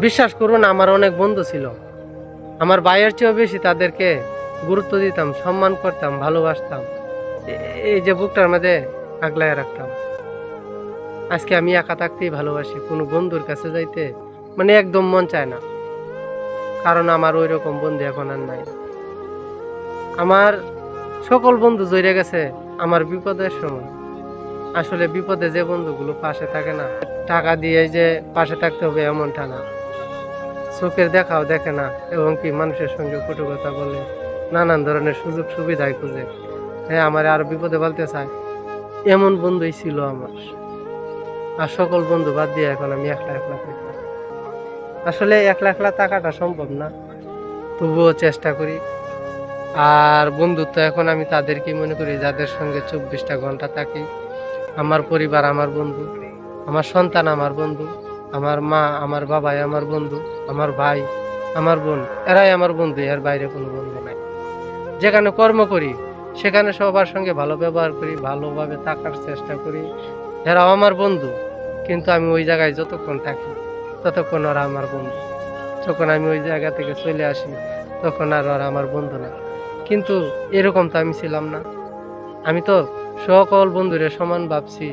বিশ্বাস করুন, আমার অনেক বন্ধু ছিল। আমার ভাইয়ের চেয়েও বেশি তাদেরকে গুরুত্ব দিতাম, সম্মান করতাম, ভালোবাসতাম। এই যে বুকটার মধ্যে আগলায় রাখতাম। আজকে আমি একা থাকতেই ভালোবাসি, কোনো বন্ধুর কাছে যাইতে মানে একদম মন চায় না। কারণ আমার ওই রকম বন্ধু এখন আর নাই। আমার সকল বন্ধু জড়িয়ে গেছে আমার বিপদের সময়। আসলে বিপদে যে বন্ধুগুলো পাশে থাকে না, টাকা দিয়ে যে পাশে থাকতে হবে এমনটা না, চোখের দেখাও দেখে না, এবং কি মানুষের সঙ্গে কটু কথা বলে, নানান ধরনের সুযোগ সুবিধায় খুঁজে, হ্যাঁ আমার আরো বিপদে বলতে চায়, এমন বন্ধুই ছিল আমার। আর সকল বন্ধু বাদ দিয়ে এখন আমি একলা একলা থাকি। আসলে একলা একলা থাকাটা সম্ভব না, তবুও চেষ্টা করি। আর বন্ধুত্ব এখন আমি তাদেরকেই মনে করি যাদের সঙ্গে 24টা ঘন্টা থাকি। আমার পরিবার আমার বন্ধু, আমার সন্তান আমার বন্ধু, আমার মা আমার বাবাই আমার বন্ধু, আমার ভাই আমার বোন, এরাই আমার বন্ধু, এর বাইরে কোনো বন্ধু নাই। যেখানে কর্ম করি সেখানে সবার সঙ্গে ভালো ব্যবহার করি, ভালোভাবে থাকার চেষ্টা করি, এরাও আমার বন্ধু। কিন্তু আমি ওই জায়গায় যতক্ষণ থাকি ততক্ষণ ওরা আমার বন্ধু। যখন আমি ওই জায়গা থেকে চলে আসি তখন আর ওরা আমার বন্ধু না। কিন্তু এরকম তো আমি ছিলাম না। আমি তো সকল বন্ধুরে সমান ভাবছি,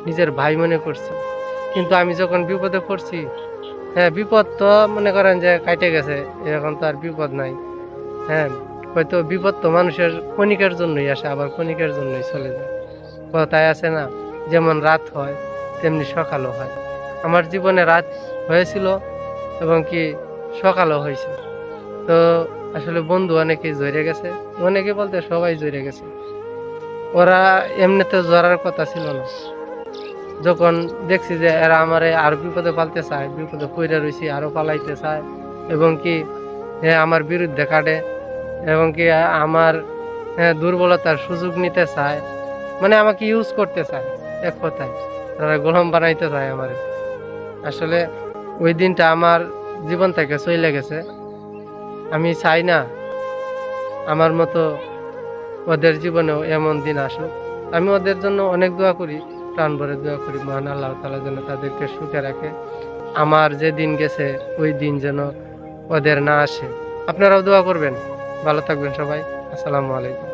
নিজের ভাই মনে করছি। কিন্তু আমি যখন বিপদে পড়ছি, হ্যাঁ বিপদ তো মনে করেন যে কাটে গেছে, এখন তো আর বিপদ নাই। হ্যাঁ, হয়তো বিপদ তো মানুষের ক্ষণিকের জন্যই আসে, আবার ক্ষণিকের জন্যই চলে যায়। কথায় আছে না, যেমন রাত হয় তেমনি সকালও হয়। আমার জীবনে রাত হয়েছিল এবং কি সকালও হয়েছে। তো আসলে বন্ধু অনেকেই জড়িয়ে গেছে, অনেকে বলতে সবাই জড়িয়ে গেছে। ওরা এমনিতে জড়ার কথা ছিল না। যখন দেখছি যে এরা আমারে আরো বিপদে পালতে চায়, বিপদে পইড়া রয়েছি আরো পালাইতে চায়, এবং কি আমার বিরুদ্ধে কাটে, এবং কি আমার দুর্বলতার সুযোগ নিতে চায়, মানে আমাকে ইউজ করতে চায়। এক কথায় তারা গোলাম বানাইতে চায় আমার। আসলে ওই দিনটা আমার জীবন থেকে চলে গেছে। আমি চাই না আমার মতো ওদের জীবনেও এমন দিন আসুক। আমি ওদের জন্য অনেক দোয়া করি, প্রাণ ভরে দোয়া করি, মহান আল্লাহ তাআলা যেন তাদেরকে সুখে রাখে। আমার যে দিন গেছে ওই দিন যেন ওদের না আসে। আপনারাও দোয়া করবেন। ভালো থাকবেন সবাই। আসসালামু আলাইকুম।